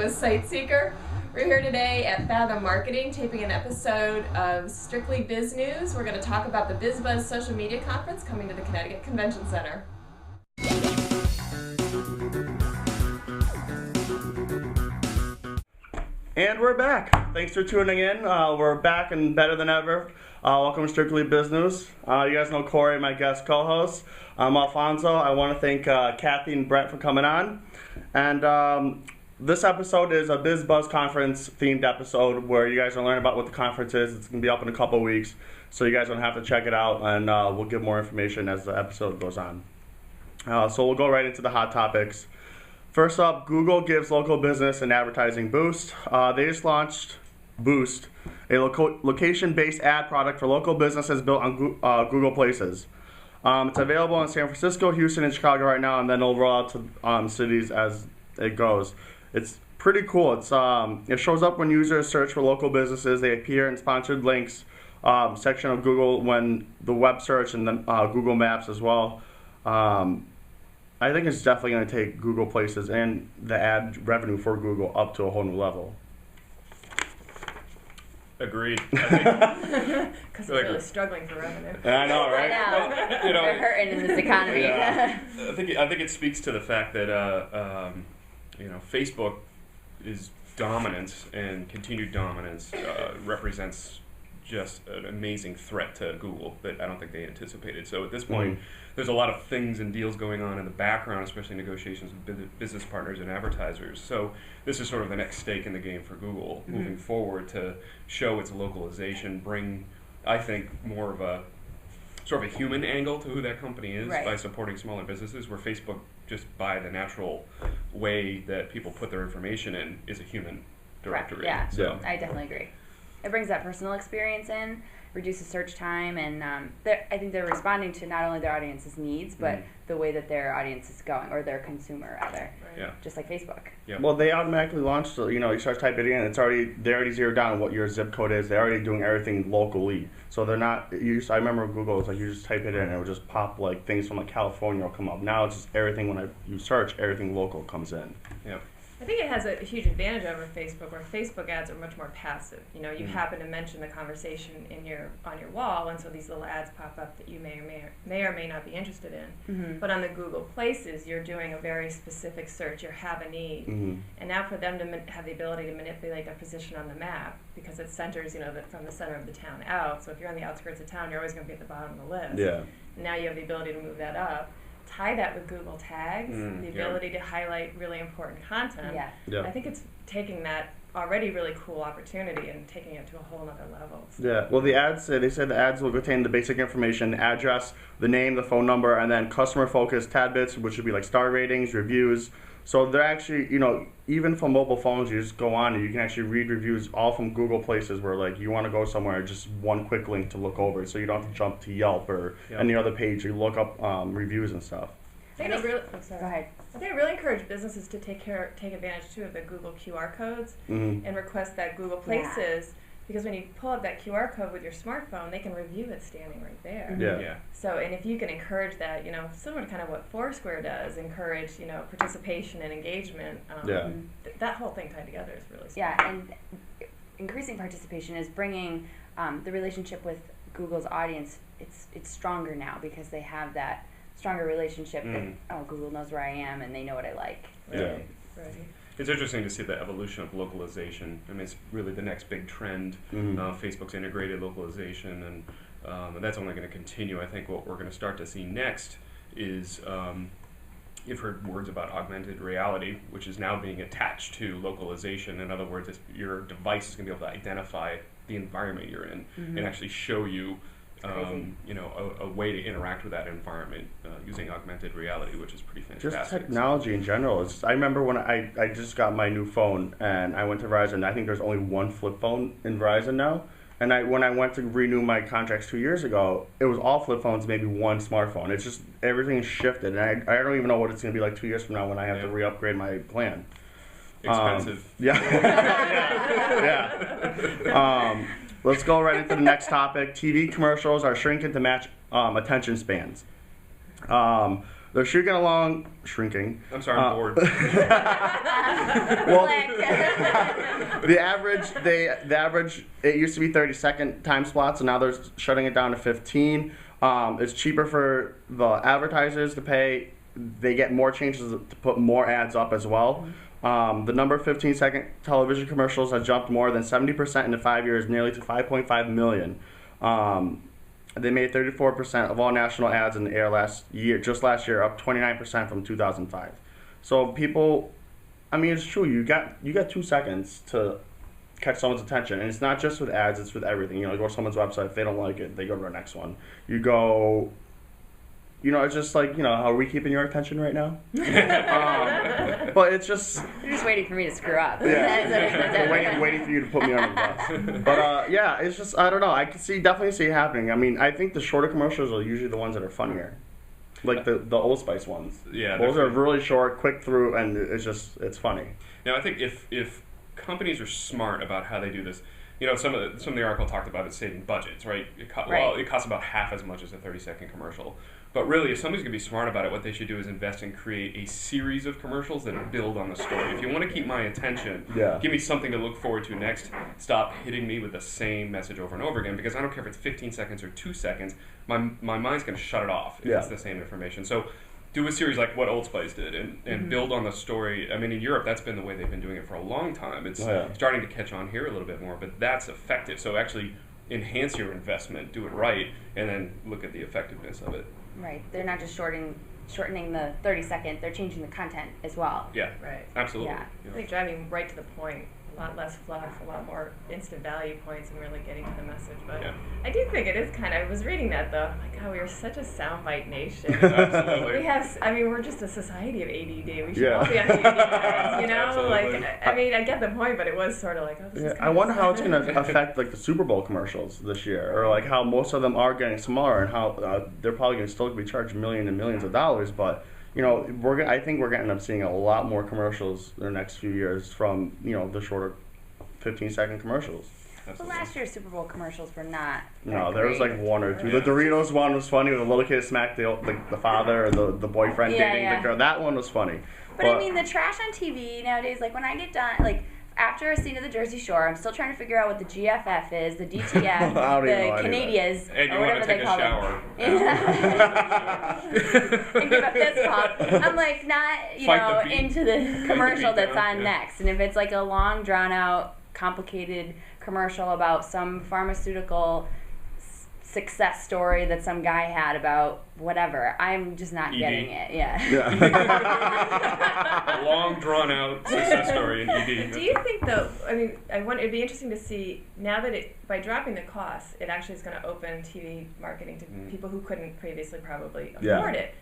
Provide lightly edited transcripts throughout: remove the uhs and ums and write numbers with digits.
with Sightseeker. We're here today at Fathom Marketing, taping an episode of Strictly Biz News. We're going to talk about the BizBuzz Social Media Conference coming to the Connecticut Convention Center. And we're back. Thanks for tuning in. We're back and better than ever. Welcome to Strictly Biz News. You guys know Corey, my guest co-host. I'm Alfonso. I want to thank Kathy and Brett for coming on. And this episode is a BizBuzz conference themed episode where you guys are learning about what the conference is. It's going to be up in a couple of weeks, so you guys don't have to check it out, and we'll give more information as the episode goes on. So we'll go right into the hot topics. First up, Google gives local business an advertising boost. They just launched Boost, a location-based ad product for local businesses built on Google Places. It's available in San Francisco, Houston, and Chicago right now, and then it'll roll out to cities as it goes. It's pretty cool. It shows up when users search for local businesses. They appear in sponsored links section of Google when the web search and then Google Maps as well. I think it's definitely going to take Google Places and the ad revenue for Google up to a whole new level. Agreed. Because we're really struggling for revenue. I know, right? I know. We're hurting in this economy. Yeah. I think it speaks to the fact that Facebook is dominance, and continued dominance represents just an amazing threat to Google that I don't think they anticipated. So at this point, there's a lot of things and deals going on in the background, especially negotiations with business partners and advertisers. So this is sort of the next stake in the game for Google moving forward to show its localization, bring, I think, more of a sort of a human angle to who that company is by supporting smaller businesses, where Facebook, just by the natural way that people put their information in, is a human directory. Yeah, So I definitely agree. It brings that personal experience in, reduces search time, and I think they're responding to not only their audience's needs, but the way that their audience is going, or their consumer rather. Yeah. Just like Facebook. Yeah. Well, they automatically launched. You start typing it in, they already zeroed down what your zip code is. They're already doing everything locally, so they're not. I remember Google was like, you just type it in, and it would just pop like things from like California will come up. Now it's just everything you search, everything local comes in. Yeah. I think it has a huge advantage over Facebook, where Facebook ads are much more passive. You happen to mention the conversation on your wall, and so these little ads pop up that you may or may not be interested in. But on the Google Places, you're doing a very specific search. You have a need, and now for them to have the ability to manipulate their position on the map, because it centers, from the center of the town out. So if you're on the outskirts of town, you're always going to be at the bottom of the list. Yeah. Now you have the ability to move that up. Tie that with Google Tags, the ability to highlight really important content. Yeah. I think it's taking that already really cool opportunity and taking it to a whole other level. Yeah. Well, they said the ads will contain the basic information, address, the name, the phone number, and then customer-focused tidbits, which would be like star ratings, reviews. So they're actually, even from mobile phones, you just go on and you can actually read reviews all from Google Places, where like you want to go somewhere, just one quick link to look over, so you don't have to jump to Yelp or any other page. You look up reviews and stuff. I think Go ahead. I think it really encouraged businesses to take advantage too of the Google QR codes and request that Google Places, because when you pull up that QR code with your smartphone, they can review it standing right there. Yeah. So, and if you can encourage that, similar to kind of what Foursquare does, encourage, participation and engagement, that whole thing tied together is really smart. Yeah, and increasing participation is bringing the relationship with Google's audience. It's stronger now because they have that stronger relationship that Google knows where I am and they know what I like. Yeah. Right. It's interesting to see the evolution of localization. I mean, it's really the next big trend. Facebook's integrated localization, and that's only going to continue. I think what we're going to start to see next is, you've heard words about augmented reality, which is now being attached to localization. In other words, your device is going to be able to identify the environment you're in and actually show you a way to interact with that environment using augmented reality, which is pretty fantastic. Just technology in general. I remember when I just got my new phone and I went to Verizon. I think there's only one flip phone in Verizon now. And when I went to renew my contracts 2 years ago, it was all flip phones, maybe one smartphone. It's just everything's shifted, and I don't even know what it's going to be like 2 years from now when I have to re-upgrade my plan. Expensive. Let's go right into the next topic. TV commercials are shrinking to match attention spans. They're shrinking. I'm sorry, I'm bored. Well, the average, it used to be 30-second time slots, and now they're shutting it down to 15. It's cheaper for the advertisers to pay. They get more chances to put more ads up as well. The number of 15-second television commercials has jumped more than 70% in 5 years, nearly to 5.5 million. They made 34% of all national ads in the air last year, up 29% from 2005. So people, I mean, it's true. You got 2 seconds to catch someone's attention, and it's not just with ads; it's with everything. You go to someone's website. If they don't like it, they go to the next one. You go. It's just like, how are we keeping your attention right now? But it's just... You're just waiting for me to screw up. Yeah. waiting for you to put me on the bus. But, yeah, it's just, I don't know. I can definitely see it happening. I mean, I think the shorter commercials are usually the ones that are funnier. Like the Old Spice ones. Yeah. Those are really short, quick through, and it's funny. Now, I think if companies are smart about how they do this, some of the article talked about it saving budgets, right? It costs about half as much as a 30-second commercial. But really, if somebody's going to be smart about it, what they should do is invest and create a series of commercials that build on the story. If you want to keep my attention, give me something to look forward to next. Stop hitting me with the same message over and over again, because I don't care if it's 15 seconds or 2 seconds. My mind's going to shut it off if it's the same information. So do a series like what Old Spice did and build on the story. I mean, in Europe, that's been the way they've been doing it for a long time. It's starting to catch on here a little bit more, but that's effective. So actually enhance your investment, do it right, and then look at the effectiveness of it. Right. They're not just shortening the 30-second, they're changing the content as well. Yeah. Right. Absolutely. Yeah. I think driving right to the point, a lot less fluff, a lot more instant value points, and really getting to the message. But I do think it is I was reading that though, like, oh, we are such a soundbite nation. Absolutely. We're just a society of ADD. We should all be on ADD guys, Absolutely. I get the point, but it was sort of like, oh, this is I wonder how it's going to affect like the Super Bowl commercials this year, or like how most of them are getting smaller, and how they're probably going to still be charged millions and millions of dollars, but I think we're going to end up seeing a lot more commercials in the next few years from, the shorter 15-second commercials. Well, last year's Super Bowl commercials were not. No, there was like one or two. The Doritos one was funny, with the little kid smacked the father or the boyfriend dating the girl. That one was funny. But I mean, the trash on TV nowadays, like when I get done, like after a scene of the Jersey Shore, I'm still trying to figure out what the GFF is, the DTF, the Canadias, and or whatever they call shower. them. And give up this pump. I'm like not, into the commercial that's on next. And if it's like a long, drawn out, complicated commercial about some pharmaceutical success story that some guy had about whatever, I'm just not getting it. A long, drawn-out success story in ED. Do you think, though, it'd be interesting to see, now that by dropping the costs, it actually is going to open TV marketing to people who couldn't previously probably afford it.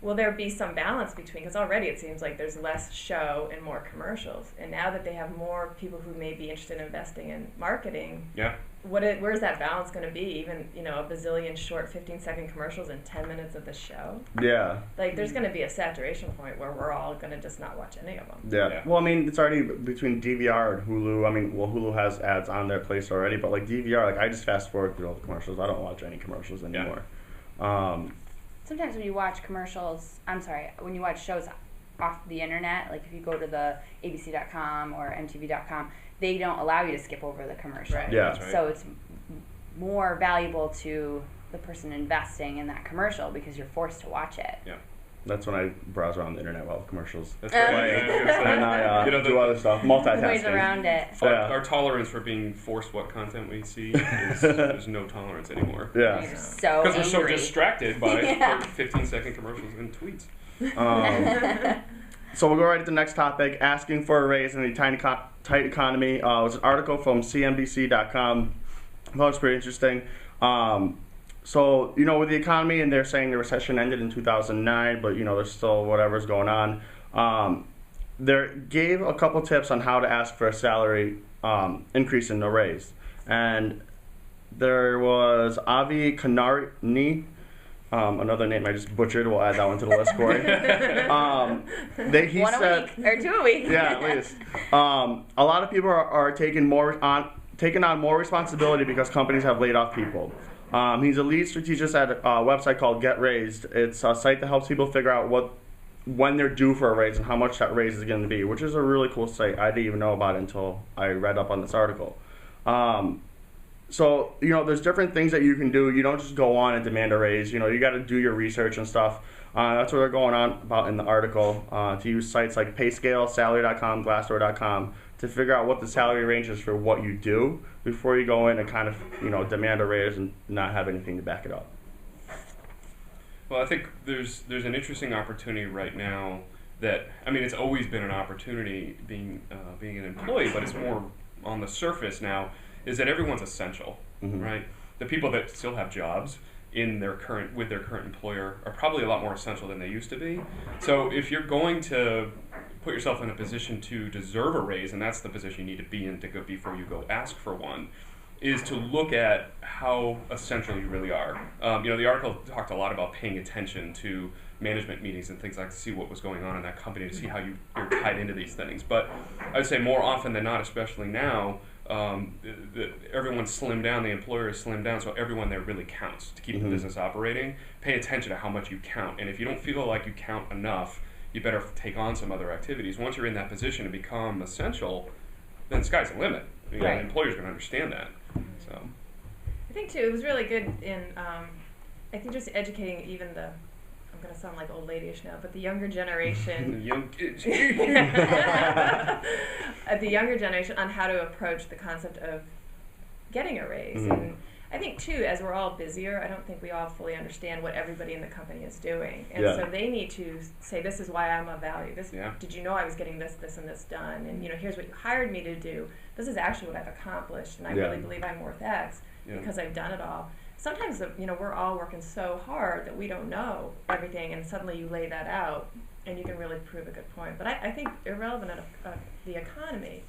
Will there be some balance between, because already it seems like there's less show and more commercials, and now that they have more people who may be interested in investing in marketing, where's that balance going to be? Even, a bazillion short 15-second commercials and 10 minutes of the show? Yeah. Like, there's going to be a saturation point where we're all going to just not watch any of them. Yeah. Well, it's already between DVR and Hulu. Hulu has ads on their place already, but like DVR, I just fast forward through all the commercials. I don't watch any commercials anymore. Sometimes when you watch when you watch shows off the internet, like if you go to the abc.com or mtv.com, they don't allow you to skip over the commercial. Right. Yeah. That's right. So it's more valuable to the person investing in that commercial because you're forced to watch it. Yeah. That's when I browse around the internet while the commercials. That's right. And I do other stuff, multitasking. Ways around it. Our tolerance for being forced what content we see is there's no tolerance anymore. Yeah. So because we're so angry. distracted by 15-second commercials and tweets. So we'll go right to the next topic, asking for a raise in a tight economy. It was an article from CNBC.com. I thought it was pretty interesting. So, with the economy, and they're saying the recession ended in 2009, but, there's still whatever's going on. They gave a couple tips on how to ask for a salary increase in a raise. And there was Avi Kanarni, another name I just butchered. We'll add that one to the list, Corey. He one said, a week, or 2 a week. Yeah, at least. A lot of people are taking on more responsibility because companies have laid off people. He's a lead strategist at a website called Get Raised. It's a site that helps people figure out when they're due for a raise and how much that raise is going to be, which is a really cool site. I didn't even know about it until I read up on this article. So, there's different things that you can do. You don't just go on and demand a raise. You got to do your research and stuff. That's what they're going on about in the article, to use sites like Payscale, Salary.com, Glassdoor.com to figure out what the salary range is for what you do before you go in and kind of, demand a raise and not have anything to back it up. Well, I think there's an interesting opportunity right now that, it's always been an opportunity being an employee, but it's more on the surface now, is that everyone's essential, right? The people that still have jobs with their current employer are probably a lot more essential than they used to be. So if you're going to put yourself in a position to deserve a raise, and that's the position you need to be in to go before you go ask for one, is to look at how essential you really are. The article talked a lot about paying attention to management meetings and things like to see what was going on in that company, to see how you're tied into these things. But I would say more often than not, especially now, everyone's slimmed down, the employer is slimmed down, so everyone there really counts to keep the business operating. Pay attention to how much you count, and if you don't feel like you count enough, you better take on some other activities. Once you're in that position to become essential, then the sky's the limit. Right. The employer's going to understand that. So, I think too, it was really good in, I think just educating even I'm going to sound like old ladyish now, but the younger generation. The young kids. The younger generation on how to approach the concept of getting a raise. And I think too, as we're all busier, I don't think we all fully understand what everybody in the company is doing. And so they need to say, this is why I'm of value. Did you know I was getting this, and this done? And here's what you hired me to do. This is actually what I've accomplished, and I really believe I'm worth X because I've done it all. Sometimes, we're all working so hard that we don't know everything, and suddenly you lay that out, and you can really prove a good point. But I think irrelevant of the economy,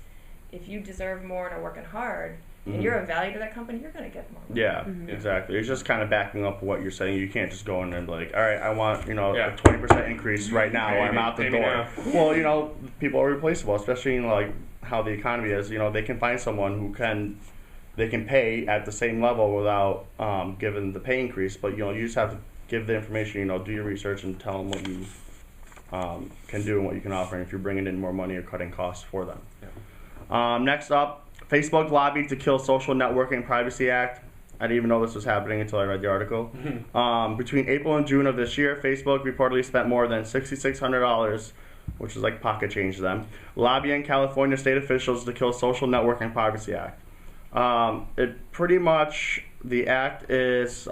if you deserve more and are working hard, and you're of value to that company, you're going to get more money. Yeah, exactly. It's just kind of backing up what you're saying. You can't just go in and be like, all right, I want, a 20% increase right now, or I'm out the door. Now. Well, people are replaceable, especially in like how the economy is. They can find someone who they can pay at the same level without giving the pay increase. But you just have to give the information. Do your research and tell them what you can do and what you can offer, and if you're bringing in more money or cutting costs for them. Yeah. Next up, Facebook lobbied to kill Social Networking Privacy Act. I didn't even know this was happening until I read the article. Between April and June of this year, Facebook reportedly spent more than $6,600, which is like pocket change to them, lobbying California state officials to kill Social Networking Privacy Act. The act is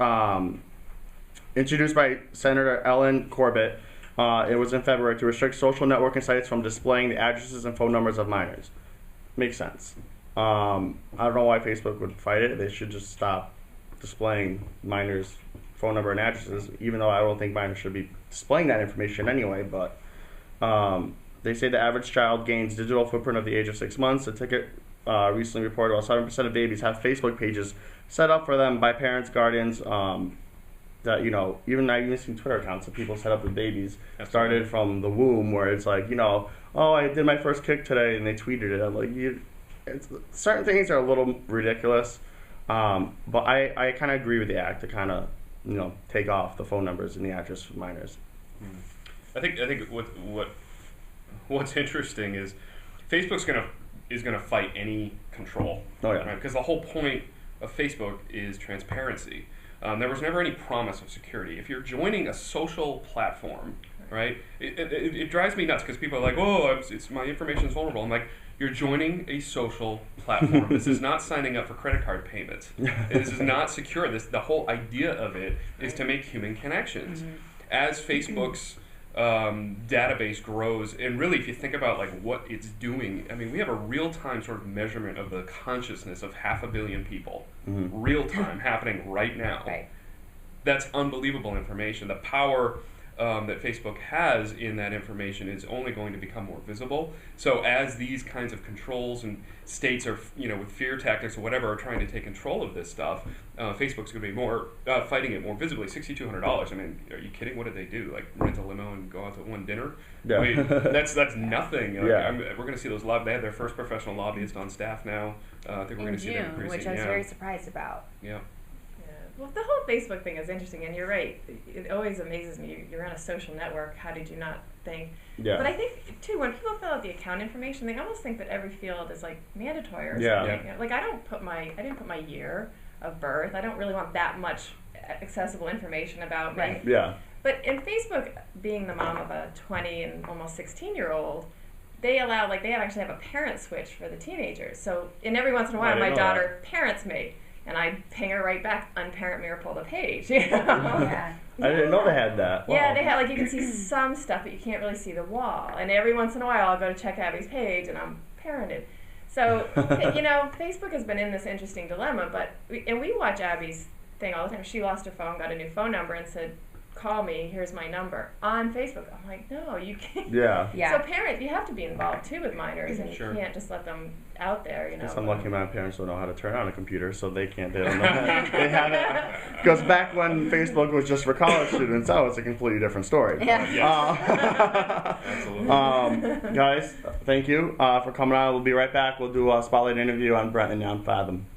introduced by Senator Ellen Corbett. It was in February to restrict social networking sites from displaying the addresses and phone numbers of minors. Makes sense. I don't know why Facebook would fight it. They should just stop displaying minors' phone number and addresses, even though I don't think minors should be displaying that information anyway. But they say the average child gains digital footprint of the age of 6 months. The ticket recently reported about 7% of babies have Facebook pages set up for them by parents, guardians, that, even I've even seen Twitter accounts that people set up with babies. Started from the womb, where it's like, oh, I did my first kick today, and they tweeted it. I'm like, certain things are a little ridiculous, but I kind of agree with the act to kind of, take off the phone numbers and the address for minors. I think what's interesting is Facebook's gonna fight any control. Oh yeah. Right? Because the whole point of Facebook is transparency. There was never any promise of security. If you're joining a social platform, right, it drives me nuts because people are like, oh, it's my information is vulnerable. I'm like, you're joining a social platform. This is not signing up for credit card payments. This is not secure. The whole idea of it is to make human connections. As Facebook's database grows, and really if you think about like what it's doing, we have a real-time sort of measurement of the consciousness of 500 million people, real-time happening right now. Right. That's unbelievable information. The power that Facebook has in that information is only going to become more visible. So as these kinds of controls and states are, with fear tactics or whatever, are trying to take control of this stuff, Facebook's going to be more fighting it more visibly. $6,200. Are you kidding? What did they do? Like rent a limo and go out to one dinner? Yeah. That's nothing. Yeah. We're going to see those they have their first professional lobbyist on staff now. I think we're going to see them pretty soon. Which I was very surprised about. Yeah. Well, the whole Facebook thing is interesting, and you're right. It always amazes me. You're on a social network. How did you not think? Yeah. But I think too, when people fill out the account information, they almost think that every field is like mandatory or Yeah. something. Like I didn't put my year of birth. I don't really want that much accessible information about me. Right. Yeah. But in Facebook, being the mom of a 20 and almost 16-year-old, they allow, like, they actually have a parent switch for the teenagers. So, and every once in a I while, didn't my know daughter parents me, and I ping her right back, unparent me or pull the page, you know? Yeah. I didn't know they had that. Wow. Yeah, they have, like, you can see some stuff, but you can't really see the wall. And every once in a while, I'll go to check Abby's page, and I'm parented. So, you know, Facebook has been in this interesting dilemma, but, we watch Abby's thing all the time. She lost her phone, got a new phone number, and said, call me, here's my number, on Facebook. I'm like, no, you can't. Yeah. Yeah. So parents, you have to be involved too with minors, and Sure. you can't just let them out there, you know. Guess I'm lucky my parents don't know how to turn on a computer, so they can't. They don't know. They haven't. Because back when Facebook was just for college students, that was a completely different story. Yeah. Absolutely. Guys, thank you for coming on. We'll be right back. We'll do a spotlight interview on Brent and on Fathom.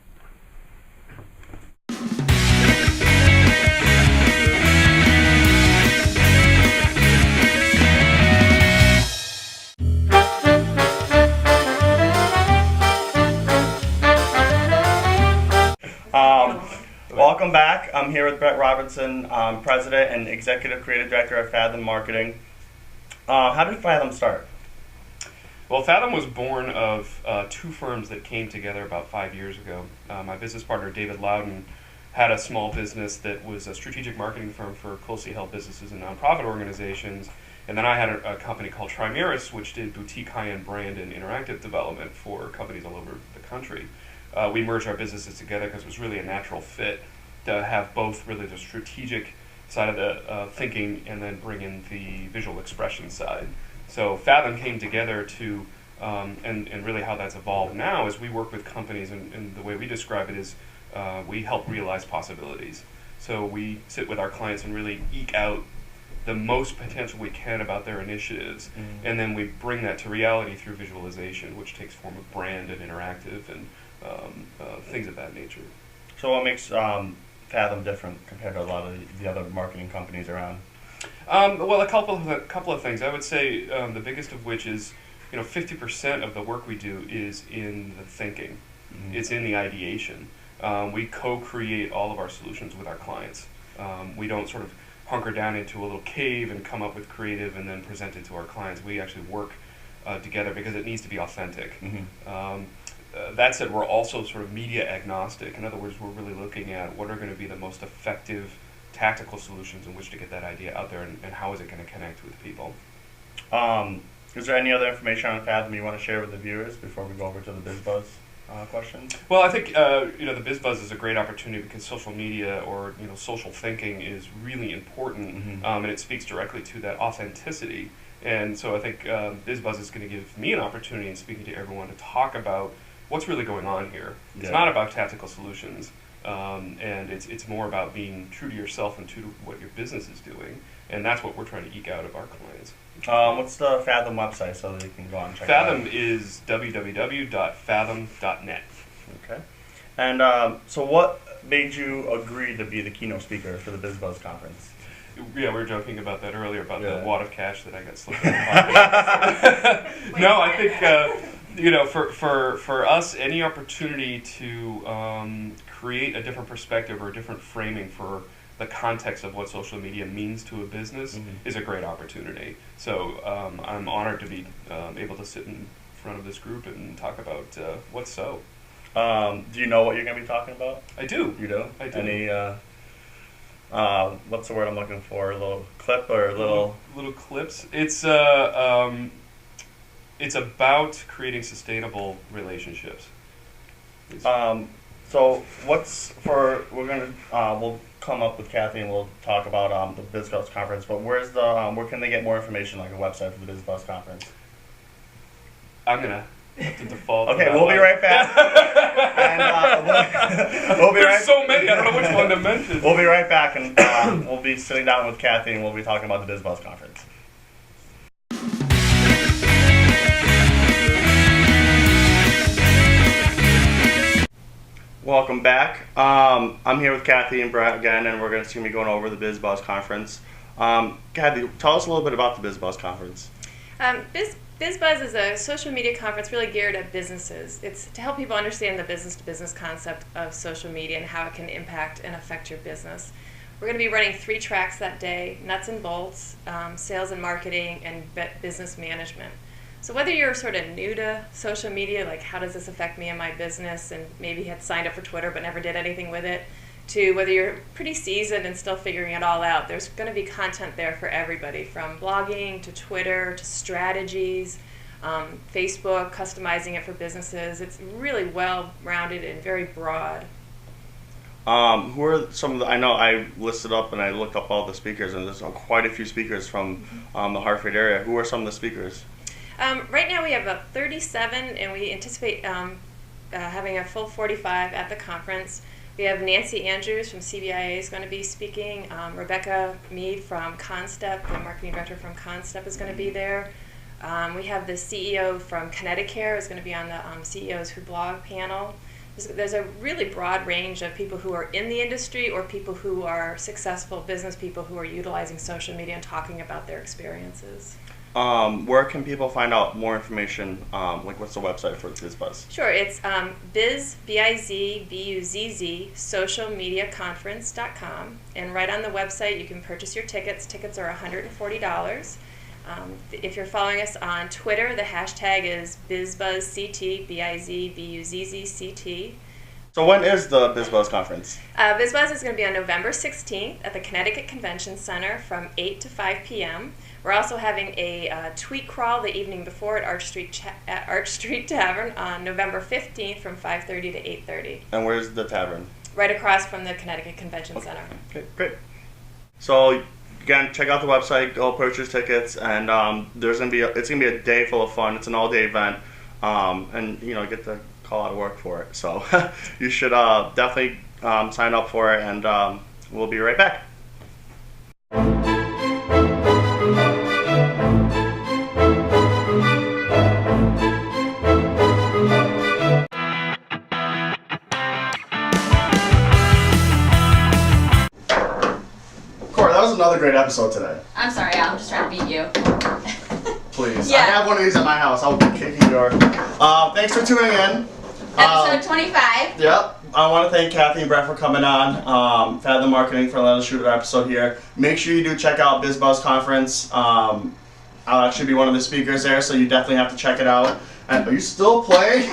Welcome back. I'm here with Brett Robertson, President and Executive Creative Director of Fathom Marketing. How did Fathom start? Well, Fathom was born of two firms that came together about 5 years ago. My business partner, David Loudon, had a small business that was a strategic marketing firm for closely held businesses and nonprofit organizations. And then I had a company called Trimeris, which did boutique high-end brand and interactive development for companies all over the country. We merged our businesses together because it was really a natural fit to have both really the strategic side of the thinking and then bring in the visual expression side. So Fathom came together to, and really how that's evolved now is we work with companies, and the way we describe it is we help realize possibilities. So we sit with our clients and really eke out the most potential we can about their initiatives, and then we bring that to reality through visualization, which takes form of brand and interactive and things of that nature. So what makes Fathom different compared to a lot of the other marketing companies around? Well, a couple of things. I would say the biggest of which is, 50% of the work we do is in the thinking. Mm-hmm. It's in the ideation. We co-create all of our solutions with our clients. We don't sort of hunker down into a little cave and come up with creative and then present it to our clients. We actually work together because it needs to be authentic. Mm-hmm. That said, we're also sort of media agnostic. In other words, we're really looking at what are going to be the most effective tactical solutions in which to get that idea out there, and how is it going to connect with people. Is there any other information on Fathom you want to share with the viewers before we go over to the BizBuzz question? Well, I think the BizBuzz is a great opportunity because social media or social thinking is really important, mm-hmm. And it speaks directly to that authenticity. And so I think BizBuzz is going to give me an opportunity in speaking to everyone to talk about what's really going on here. It's Yeah. not about tactical solutions, and it's more about being true to yourself and true to what your business is doing, and that's what we're trying to eke out of our clients. What's the Fathom website so that you can go on and check Fathom it out? is www.fathom.net. Okay. And so what made you agree to be the keynote speaker for the BizBuzz conference? Yeah, we were joking about that earlier, about Yeah. the wad of cash that I got slipped in the pocket. No, I think, for us, any opportunity to create a different perspective or a different framing for the context of what social media means to a business mm-hmm. is a great opportunity. So I'm honored to be able to sit in front of this group and talk about what's so. Do you know what you're going to be talking about? I do. You do? I do. Any, what's the word I'm looking for? A little clip or a little clips. It's about creating sustainable relationships. So what's for? We'll come up with Kathy and we'll talk about the BizBuzz conference. But where's the where can they get more information, like a website for the BizBuzz conference? I'm gonna have to default. Okay, we'll be right back. And we'll be There's right. so many. I don't know which one to mention. We'll be right back, and we'll be sitting down with Kathy and we'll be talking about the BizBuzz conference. Welcome back. I'm here with Kathy and Brett again, and we're going to be going over the BizBuzz conference. Kathy, tell us a little bit about the BizBuzz conference. BizBuzz is a social media conference really geared at businesses. It's to help people understand the business-to-business concept of social media and how it can impact and affect your business. We're going to be running 3 tracks that day: nuts and bolts, sales and marketing, and business management. So whether you're sort of new to social media, like how does this affect me and my business, and maybe had signed up for Twitter but never did anything with it, to whether you're pretty seasoned and still figuring it all out, there's going to be content there for everybody, from blogging to Twitter to strategies, Facebook, customizing it for businesses. It's really well-rounded and very broad. Who are some of the, I know I listed up and I looked up all the speakers, and there's quite a few speakers from the Hartford area. Who are some of the speakers? Right now we have about 37, and we anticipate having a full 45 at the conference. We have Nancy Andrews from CBIA is going to be speaking. Rebecca Mead from Constep, the marketing director from Constep, is going to be there. We have the CEO from Connecticut is going to be on the CEOs Who Blog panel. There's a really broad range of people who are in the industry or people who are successful business people who are utilizing social media and talking about their experiences. Where can people find out more information? Like, what's the website for BizBuzz? Sure, it's BizBuzz socialmediaconference.com, and right on the website you can purchase your tickets. Tickets are $140. If you're following us on Twitter, the hashtag is BizBuzzCT, BizBuzzCT. So when is the BizBuzz conference? BizBuzz is going to be on November 16th at the Connecticut Convention Center from 8 to 5 p.m. We're also having a tweet crawl the evening before at Arch Street Tavern on November 15th from 5:30 to 8:30. And where's the tavern? Right across from the Connecticut Convention Center. Okay, great. So again, check out the website, go purchase tickets, and it's gonna be a day full of fun. It's an all-day event, and get to call out of work for it. So you should definitely sign up for it, and we'll be right back. That was another great episode today. I'm sorry, I'm just trying to beat you. Please. Yeah. I have one of these at my house. I'll be kicking your... Thanks for tuning in. Episode 25. Yep. I want to thank Kathy and Brett for coming on. Fathom Marketing for letting us shoot an episode here. Make sure you do check out BizBuzz Conference. I'll actually be one of the speakers there, so you definitely have to check it out. And are you still playing?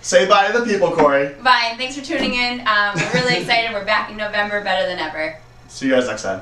Say bye to the people, Corey. Bye. Thanks for tuning in. We're really excited. We're back in November, better than ever. See you guys next time.